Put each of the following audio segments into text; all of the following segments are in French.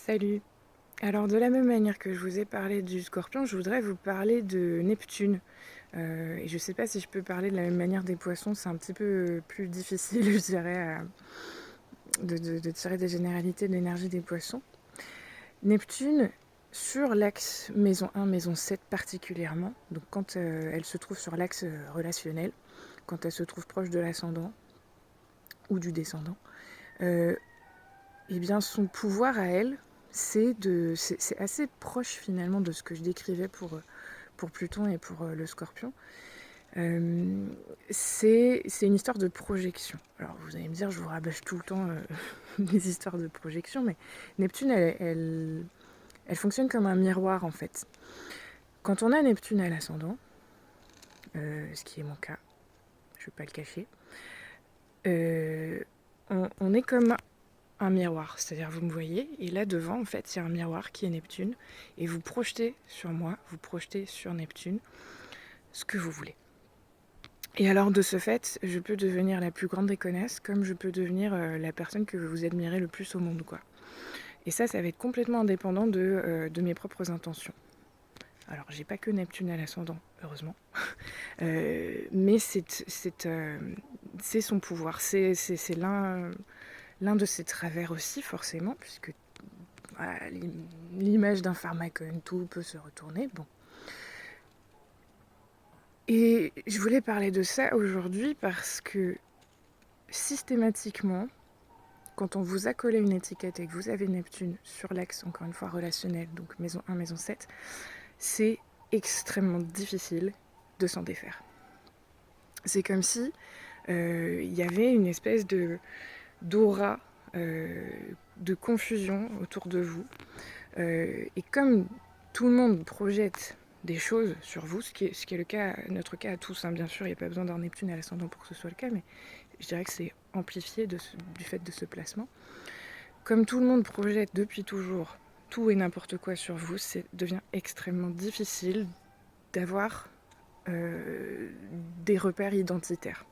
Salut. Alors de la même manière que je vous ai parlé du Scorpion, je voudrais vous parler de Neptune. Et je ne sais pas si je peux parler de la même manière des Poissons, c'est un petit peu plus difficile, je dirais, de tirer des généralités de l'énergie des Poissons. Neptune, sur l'axe maison 1, maison 7 particulièrement, donc quand elle se trouve sur l'axe relationnel, quand elle se trouve proche de l'ascendant ou du descendant, eh bien son pouvoir à elle, c'est assez proche finalement de ce que je décrivais pour Pluton et pour le Scorpion. C'est une histoire de projection. Alors vous allez me dire, je vous rabâche tout le temps les histoires de projection, mais Neptune, elle fonctionne comme un miroir en fait. Quand on a Neptune à l'ascendant, ce qui est mon cas, je ne vais pas le cacher, on est comme un miroir, c'est-à-dire vous me voyez, et là devant en fait il y a un miroir qui est Neptune, et vous projetez sur moi, vous projetez sur Neptune ce que vous voulez. Et alors de ce fait, je peux devenir la plus grande des connasses, comme je peux devenir la personne que vous admirez le plus au monde, quoi. Et ça va être complètement indépendant de mes propres intentions. Alors j'ai pas que Neptune à l'ascendant, heureusement, mais c'est son pouvoir, c'est l'un de ses travers aussi forcément, puisque voilà, l'image d'un pharmacone, tout peut se retourner, bon. Et je voulais parler de ça aujourd'hui parce que systématiquement, quand on vous a collé une étiquette et que vous avez Neptune sur l'axe, encore une fois, relationnel, donc maison 1, maison 7, c'est extrêmement difficile de s'en défaire. C'est comme si y avait une espèce d'aura, de confusion autour de vous. Et comme tout le monde projette des choses sur vous, ce qui est le cas, notre cas à tous, hein, bien sûr, il n'y a pas besoin d'un Neptune à l'ascendant pour que ce soit le cas, mais je dirais que c'est amplifié du fait de ce placement. Comme tout le monde projette depuis toujours tout et n'importe quoi sur vous, ça devient extrêmement difficile d'avoir des repères identitaires.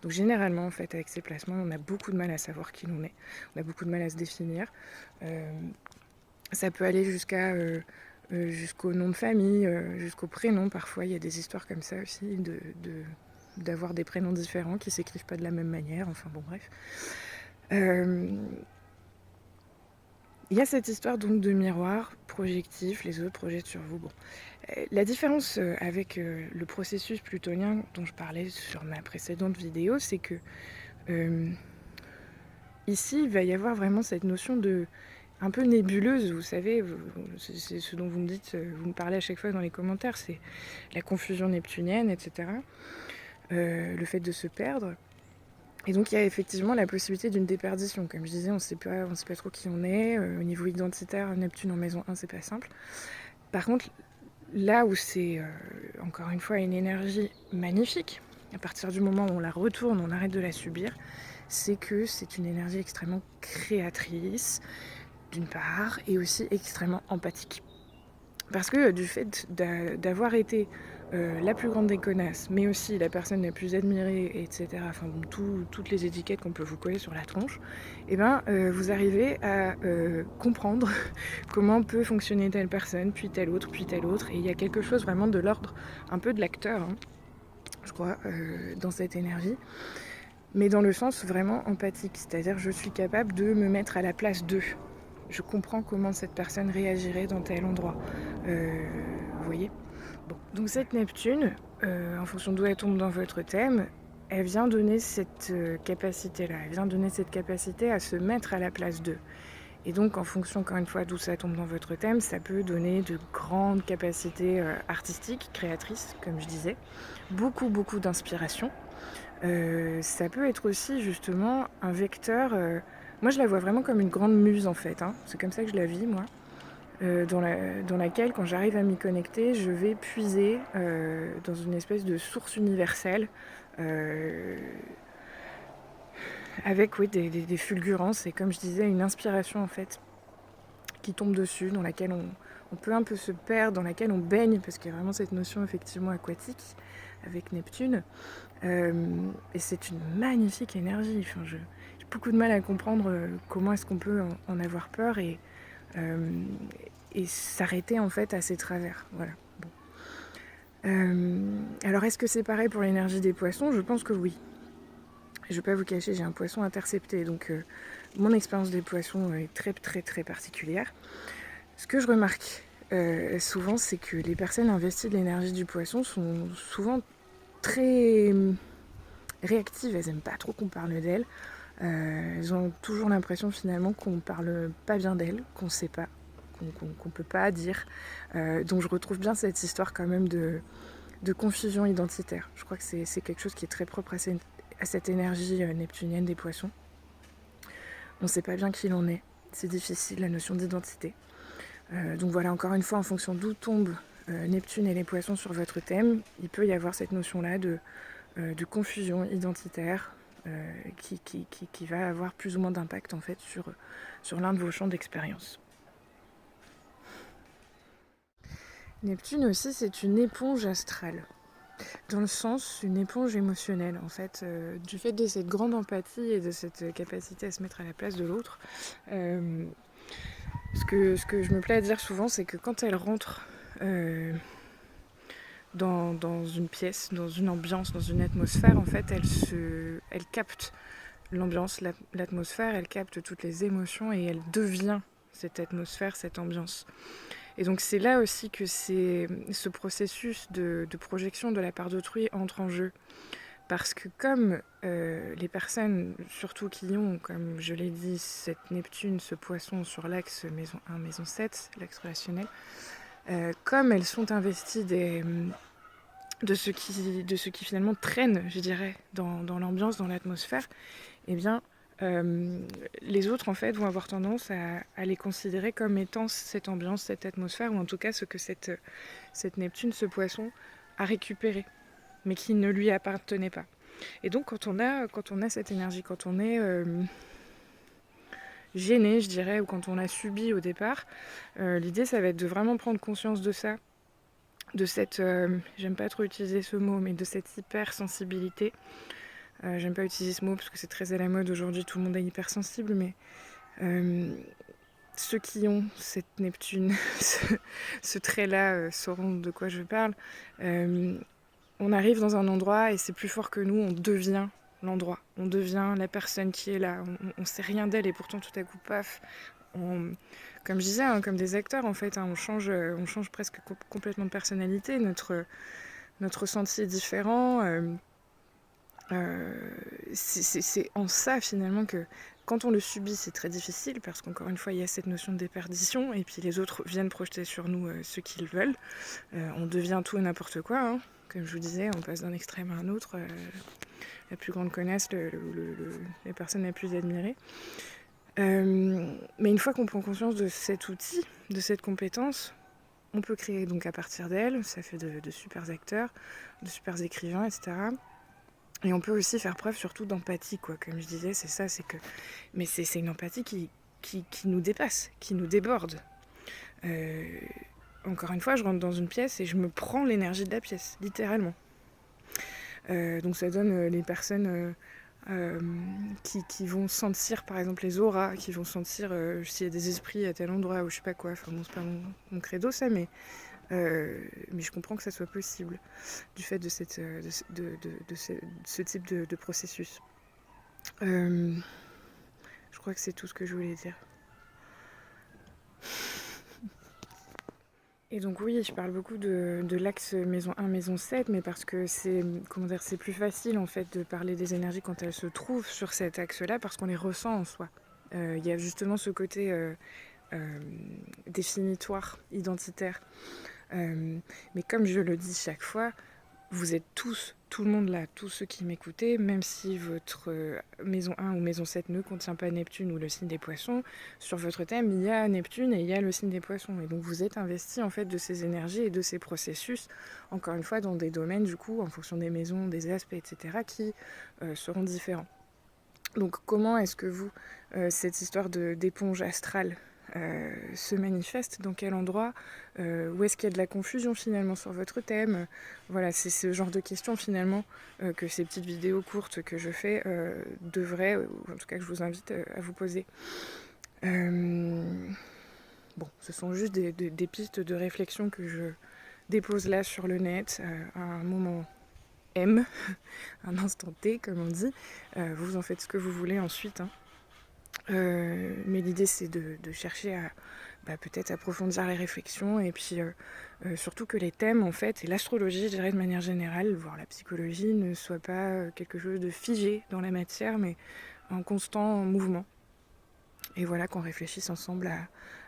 Donc généralement, en fait, avec ces placements, on a beaucoup de mal à savoir qui l'on est, on a beaucoup de mal à se définir. Ça peut aller jusqu'au nom de famille, jusqu'au prénom. Parfois, il y a des histoires comme ça aussi, d'avoir des prénoms différents qui ne s'écrivent pas de la même manière. Enfin bon, bref. Il y a cette histoire donc de miroir projectif, les autres projettent sur vous. Bon. La différence avec le processus plutonien dont je parlais sur ma précédente vidéo, c'est que ici, il va y avoir vraiment cette notion de un peu nébuleuse, vous savez, c'est ce dont vous me dites, vous me parlez à chaque fois dans les commentaires, c'est la confusion neptunienne, etc. Le fait de se perdre. Et donc il y a effectivement la possibilité d'une déperdition. Comme je disais, on ne sait pas trop qui on est. Au niveau identitaire, Neptune en maison 1, c'est pas simple. Par contre, là où c'est, encore une fois, une énergie magnifique, à partir du moment où on la retourne, on arrête de la subir, c'est que c'est une énergie extrêmement créatrice, d'une part, et aussi extrêmement empathique. Parce que du fait d'avoir été la plus grande des connasses, mais aussi la personne la plus admirée, etc., enfin toutes les étiquettes qu'on peut vous coller sur la tronche, et ben, vous arrivez à comprendre comment peut fonctionner telle personne, puis telle autre, et il y a quelque chose vraiment de l'ordre un peu de l'acteur, hein, je crois, dans cette énergie, mais dans le sens vraiment empathique, c'est-à-dire je suis capable de me mettre à la place d'eux. Je comprends comment cette personne réagirait dans tel endroit. Vous voyez ? Bon, donc cette Neptune, en fonction d'où elle tombe dans votre thème, elle vient donner cette capacité-là. Elle vient donner cette capacité à se mettre à la place d'eux. Et donc, en fonction, encore une fois, d'où ça tombe dans votre thème, ça peut donner de grandes capacités artistiques, créatrices, comme je disais. Beaucoup, beaucoup d'inspiration. Ça peut être aussi, justement, un vecteur... moi, je la vois vraiment comme une grande muse, en fait, hein. C'est comme ça que je la vis, moi. Dans laquelle, quand j'arrive à m'y connecter, je vais puiser dans une espèce de source universelle avec des fulgurances et, comme je disais, une inspiration en fait qui tombe dessus, dans laquelle on peut un peu se perdre, dans laquelle on baigne, parce qu'il y a vraiment cette notion effectivement aquatique avec Neptune. Et c'est une magnifique énergie. Enfin, j'ai beaucoup de mal à comprendre comment est-ce qu'on peut en avoir peur et et s'arrêter en fait à ses travers. Voilà. Bon. Alors est-ce que c'est pareil pour l'énergie des poissons? Je pense que oui. Je ne vais pas vous cacher, j'ai un poisson intercepté, donc mon expérience des poissons est très très très particulière. Ce que je remarque souvent, c'est que les personnes investies de l'énergie du poisson sont souvent très réactives, elles n'aiment pas trop qu'on parle d'elles. Elles ont toujours l'impression finalement qu'on parle pas bien d'elles, qu'on ne sait pas, qu'on peut pas dire. Donc je retrouve bien cette histoire quand même de confusion identitaire. Je crois que c'est quelque chose qui est très propre à cette énergie neptunienne des poissons. On ne sait pas bien qui l'on est. C'est difficile, la notion d'identité. Donc voilà, encore une fois, en fonction d'où tombent Neptune et les poissons sur votre thème, il peut y avoir cette notion-là de confusion identitaire qui va avoir plus ou moins d'impact en fait sur l'un de vos champs d'expérience. Neptune aussi, c'est une éponge astrale. Dans le sens, une éponge émotionnelle, en fait, du fait de cette grande empathie et de cette capacité à se mettre à la place de l'autre. Ce que je me plais à dire souvent, c'est que quand elle rentre dans une pièce, dans une ambiance, dans une atmosphère, en fait, elle capte l'ambiance, l'atmosphère, elle capte toutes les émotions et elle devient cette atmosphère, cette ambiance. Et donc c'est là aussi que ce processus de projection de la part d'autrui entre en jeu. Parce que comme les personnes, surtout qui ont, comme je l'ai dit, cette Neptune, ce poisson sur l'axe maison 1, maison 7, l'axe relationnel, comme elles sont investies de ce qui finalement traîne, je dirais, dans l'ambiance, dans l'atmosphère, eh bien, les autres, en fait, vont avoir tendance à les considérer comme étant cette ambiance, cette atmosphère, ou en tout cas ce que cette Neptune, ce poisson, a récupéré, mais qui ne lui appartenait pas. Et donc, quand on a cette énergie, quand on est gêné, je dirais, ou quand on a subi au départ, l'idée, ça va être de vraiment prendre conscience de ça, de cette, j'aime pas trop utiliser ce mot, mais de cette hypersensibilité. J'aime pas utiliser ce mot parce que c'est très à la mode aujourd'hui, tout le monde est hypersensible, mais ceux qui ont cette Neptune, ce trait-là, sauront de quoi je parle. On arrive dans un endroit et c'est plus fort que nous, on devient l'endroit, on devient la personne qui est là, on sait rien d'elle et pourtant tout à coup, paf, comme je disais, hein, comme des acteurs en fait, hein, on change presque complètement de personnalité, notre ressenti est différent. C'est en ça finalement que quand on le subit, c'est très difficile parce qu'encore une fois, il y a cette notion de déperdition et puis les autres viennent projeter sur nous ce qu'ils veulent. On devient tout et n'importe quoi, hein. Comme je vous disais, on passe d'un extrême à un autre. La plus grande connaisse, les personnes les plus admirées. Mais une fois qu'on prend conscience de cet outil, de cette compétence, on peut créer donc à partir d'elle. Ça fait de super acteurs, de super écrivains, etc. Et on peut aussi faire preuve surtout d'empathie, quoi. Comme je disais, c'est ça, c'est que... Mais c'est une empathie qui nous dépasse, qui nous déborde. Encore une fois, je rentre dans une pièce et je me prends l'énergie de la pièce, littéralement. Donc ça donne les personnes qui vont sentir, par exemple, les auras, qui vont sentir s'il y a des esprits à tel endroit ou je sais pas quoi. Enfin bon, c'est pas mon credo, ça, mais je comprends que ça soit possible du fait de ce type de processus. Je crois que c'est tout ce que je voulais dire. Et donc oui, je parle beaucoup de l'axe maison 1, maison 7, mais parce que c'est plus facile en fait de parler des énergies quand elles se trouvent sur cet axe-là, parce qu'on les ressent en soi. Il y a justement ce côté définitoire, identitaire. Mais comme je le dis chaque fois, vous êtes tous, tout le monde là, tous ceux qui m'écoutez, même si votre maison 1 ou maison 7 ne contient pas Neptune ou le signe des poissons, sur votre thème, il y a Neptune et il y a le signe des poissons. Et donc vous êtes investi en fait de ces énergies et de ces processus, encore une fois, dans des domaines, du coup, en fonction des maisons, des aspects, etc., qui seront différents. Donc comment est-ce que vous, cette histoire d'éponge astrale, se manifeste, dans quel endroit, où est-ce qu'il y a de la confusion finalement sur votre thème, voilà, c'est ce genre de questions finalement que ces petites vidéos courtes que je fais devraient, ou en tout cas que je vous invite à vous poser. bon, ce sont juste des pistes de réflexion que je dépose là sur le net à un moment M, un instant T comme on dit. Vous en faites ce que vous voulez ensuite, hein. Mais l'idée c'est de chercher à peut-être approfondir les réflexions et puis surtout que les thèmes en fait et l'astrologie je dirais de manière générale, voire la psychologie ne soit pas quelque chose de figé dans la matière mais en constant mouvement. Et voilà qu'on réfléchisse ensemble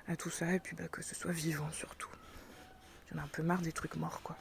à tout ça et puis que ce soit vivant surtout. J'en ai un peu marre des trucs morts quoi.